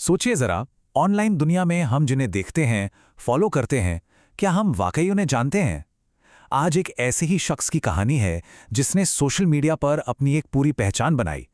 सोचिए जरा, ऑनलाइन दुनिया में हम जिन्हें देखते हैं, फॉलो करते हैं, क्या हम वाकई उन्हें जानते हैं? आज एक ऐसे ही शख्स की कहानी है जिसने सोशल मीडिया पर अपनी एक पूरी पहचान बनाई।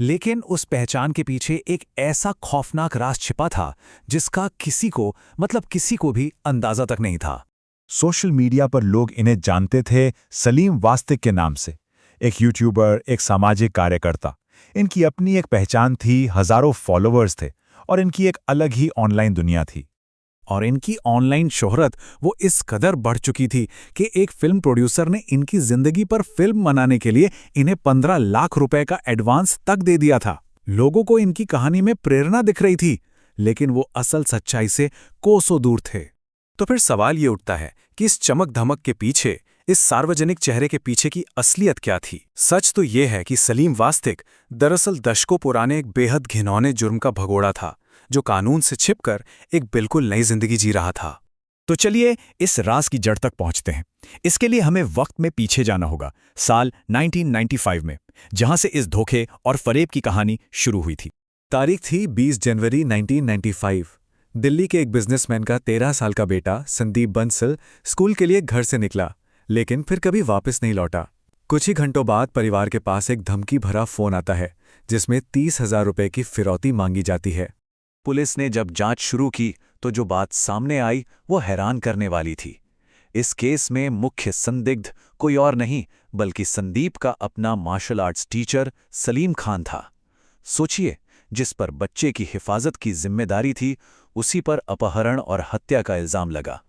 लेकिन उस पहचान के पीछे एक ऐसा खौफनाक राज छिपा था जिसका किसी को, मतलब किसी को भी अंदाजा तक नहीं था। सोशल मीडिया पर लोग इन्हें जानते थे सलीम वास्तिक के नाम से। एक यूट्यूबर, एक सामाजिक कार्यकर्ता। इनकी अपनी एक पहचान थी, हजारों फॉलोअर्स थे और इनकी एक अलग ही ऑनलाइन दुनिया थी। और इनकी ऑनलाइन शोहरत वो इस कदर बढ़ चुकी थी कि एक फिल्म प्रोड्यूसर ने इनकी जिंदगी पर फिल्म बनाने के लिए इन्हें 15 लाख रुपए का एडवांस तक दे दिया था। लोगों को इनकी कहानी में प्रेरणा दिख रही थी, लेकिन वो असल सच्चाई से कोसों दूर थे। तो फिर सवाल ये उठता है कि इस चमक धमक के पीछे, इस सार्वजनिक चेहरे के पीछे की असलियत क्या थी? सच तो ये है कि सलीम वास्तिक दरअसल दशकों पुराने एक बेहद घिनौने जुर्म का भगोड़ा था, जो कानून से छिपकर एक बिल्कुल नई जिंदगी जी रहा था। तो चलिए इस राज की जड़ तक पहुंचते हैं। इसके लिए हमें वक्त में पीछे जाना होगा, साल 1995 में, जहां से इस धोखे और फरेब की कहानी शुरू हुई थी। तारीख थी 20 जनवरी 1995। दिल्ली के एक बिजनेसमैन का 13 साल का बेटा संदीप बंसल स्कूल के लिए घर से निकला, लेकिन फिर कभी वापस नहीं लौटा। कुछ ही घंटों बाद परिवार के पास एक धमकी भरा फोन आता है जिसमें 30,000 रुपए की फिरौती मांगी जाती है। पुलिस ने जब जांच शुरू की तो जो बात सामने आई वो हैरान करने वाली थी। इस केस में मुख्य संदिग्ध कोई और नहीं बल्कि संदीप का अपना martial arts teacher Salim Khan था। सोचिए, जिस पर बच्चे की हिफाजत की जिम्मेदारी थी, उसी पर अपहरण और हत्या का इल्जाम लगा।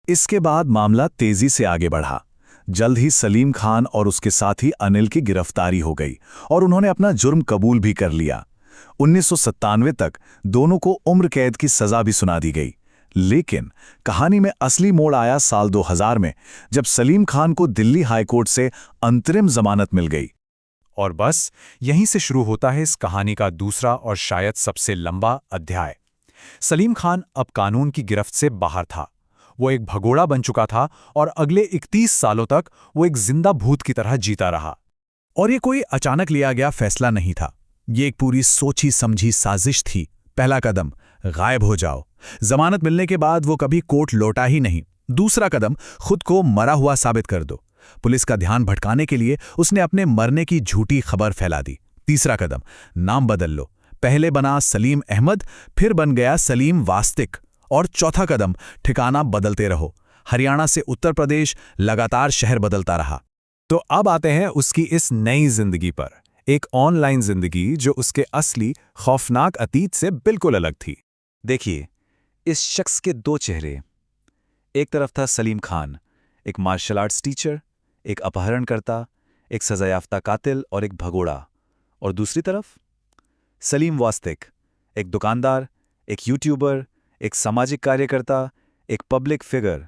इसके बाद मामला तेजी से आगे बढ़ा। जल्द ही सलीम खान और उसके साथी अनिल की गिरफ्तारी हो गई और उन्होंने अपना जुर्म कबूल भी कर लिया। 1997 तक दोनों को उम्र कैद की सजा भी सुना दी गई। लेकिन कहानी में असली मोड़ आया साल 2000 में, जब सलीम खान को दिल्ली हाईकोर्ट से अंतरिम जमानत मिल गई। और बस यहीं से शुरू होता है इस कहानी का दूसरा और शायद सबसे लंबा अध्याय। सलीम खान अब कानून की गिरफ्त से बाहर था। वो एक भगोड़ा बन चुका था और अगले 31 सालों तक वो एक जिंदा भूत की तरह जीता रहा। और ये कोई अचानक लिया गया फैसला नहीं था, ये एक पूरी सोची समझी साजिश थी। पहला कदम, गायब हो जाओ। जमानत मिलने के बाद वो कभी कोर्ट लौटा ही नहीं। दूसरा कदम, खुद को मरा हुआ साबित कर दो। पुलिस का ध्यान भटकाने के लिए उसने अपने मरने की झूठी खबर फैला दी। तीसरा कदम, नाम बदल लो। पहले बना सलीम अहमद, फिर बन गया सलीम वास्तिक। और चौथा कदम, ठिकाना बदलते रहो। हरियाणा से उत्तर प्रदेश, लगातार शहर बदलता रहा। तो अब आते हैं उसकी इस नई जिंदगी पर, एक ऑनलाइन जिंदगी जो उसके असली खौफनाक अतीत से बिल्कुल अलग थी। देखिए, इस शख्स के दो चेहरे। एक तरफ था सलीम खान, एक मार्शल आर्ट्स टीचर, एक अपहरणकर्ता, एक सजायाफ्ता कातिल और एक भगोड़ा। और दूसरी तरफ सलीम वास्तिक, एक दुकानदार, एक यूट्यूबर, एक सामाजिक कार्यकर्ता, एक पब्लिक फिगर।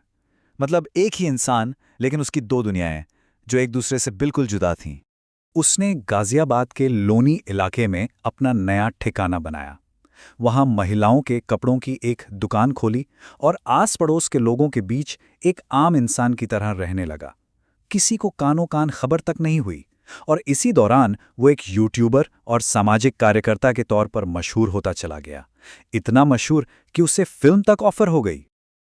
मतलब एक ही इंसान, लेकिन उसकी दो दुनियाएं जो एक दूसरे से बिल्कुल जुदा थीं। उसने गाजियाबाद के लोनी इलाके में अपना नया ठिकाना बनाया। वहां महिलाओं के कपड़ों की एक दुकान खोली और आस पड़ोस के लोगों के बीच एक आम इंसान की तरह रहने लगा। किसी को कानों कान खबर तक नहीं हुई। और इसी दौरान वो एक यूट्यूबर और सामाजिक कार्यकर्ता के तौर पर मशहूर होता चला गया। इतना मशहूर कि उसे फिल्म तक ऑफर हो गई।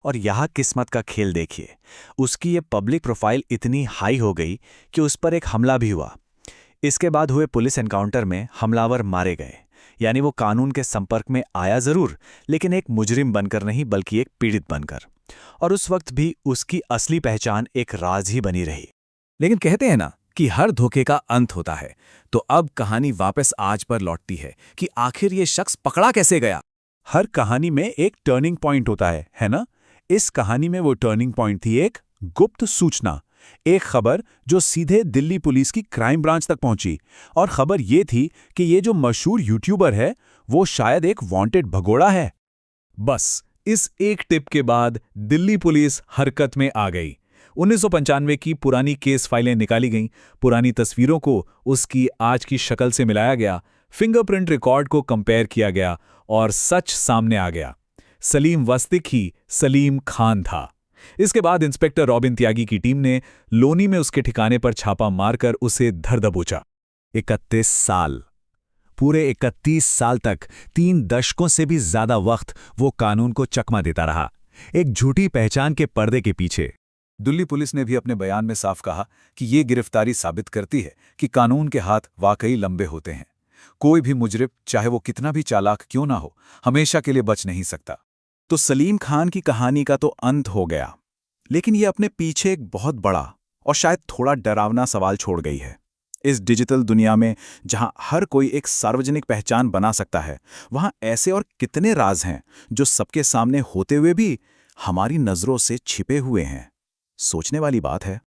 और यहाँ किस्मत का खेल देखिए, उसकी ये पब्लिक प्रोफाइल इतनी हाई हो गई कि उस पर एक हमला भी हुआ। इसके बाद हुए पुलिस एनकाउंटर में हमलावर मारे गए। यानी वो कानून के संपर्क में आया जरूर, लेकिन एक मुजरिम बनकर नहीं बल्कि एक पीड़ित बनकर। और उस वक्त भी उसकी असली पहचान एक राज ही बनी रही। लेकिन कहते हैं ना कि हर धोखे का अंत होता है। तो अब कहानी वापस आज पर लौटती है कि आखिर ये शख्स पकड़ा कैसे गया। हर कहानी में एक टर्निंग पॉइंट होता है ना? इस कहानी में वो टर्निंग पॉइंट थी एक गुप्त सूचना, एक खबर जो सीधे दिल्ली पुलिस की क्राइम ब्रांच तक पहुंची। और खबर ये थी कि ये जो मशहूर यूट्यूबर है वो शायद एक वांटेड भगोड़ा है। बस इस एक टिप के बाद दिल्ली पुलिस हरकत में आ गई। 1995 की पुरानी केस फाइलें निकाली गईं, पुरानी तस्वीरों को उसकी आज की शक्ल से मिलाया गया, फिंगरप्रिंट रिकॉर्ड को कंपेयर किया गया और सच सामने आ गया। सलीम वास्तिक ही सलीम खान था। इसके बाद इंस्पेक्टर रॉबिन त्यागी की टीम ने लोनी में उसके ठिकाने पर छापा मारकर उसे धर दबोचा। 31 साल। पूरे 31 साल तक 3 दशकों से भी ज्यादा वक्त वो कानून को चकमा देता रहा, एक झूठी पहचान के पर्दे के पीछे। दिल्ली पुलिस ने भी अपने बयान में साफ कहा कि ये गिरफ्तारी साबित करती है कि कानून के हाथ वाकई लंबे होते हैं। कोई भी मुजरिम, चाहे वो कितना भी चालाक क्यों ना हो, हमेशा के लिए बच नहीं सकता। तो सलीम खान की कहानी का तो अंत हो गया, लेकिन ये अपने पीछे एक बहुत बड़ा और शायद थोड़ा डरावना सवाल छोड़ गई है। इस डिजिटल दुनिया में जहां हर कोई एक सार्वजनिक पहचान बना सकता है, वहां ऐसे और कितने राज हैं जो सबके सामने होते हुए भी हमारी नजरों से छिपे हुए हैं। सोचने वाली बात है।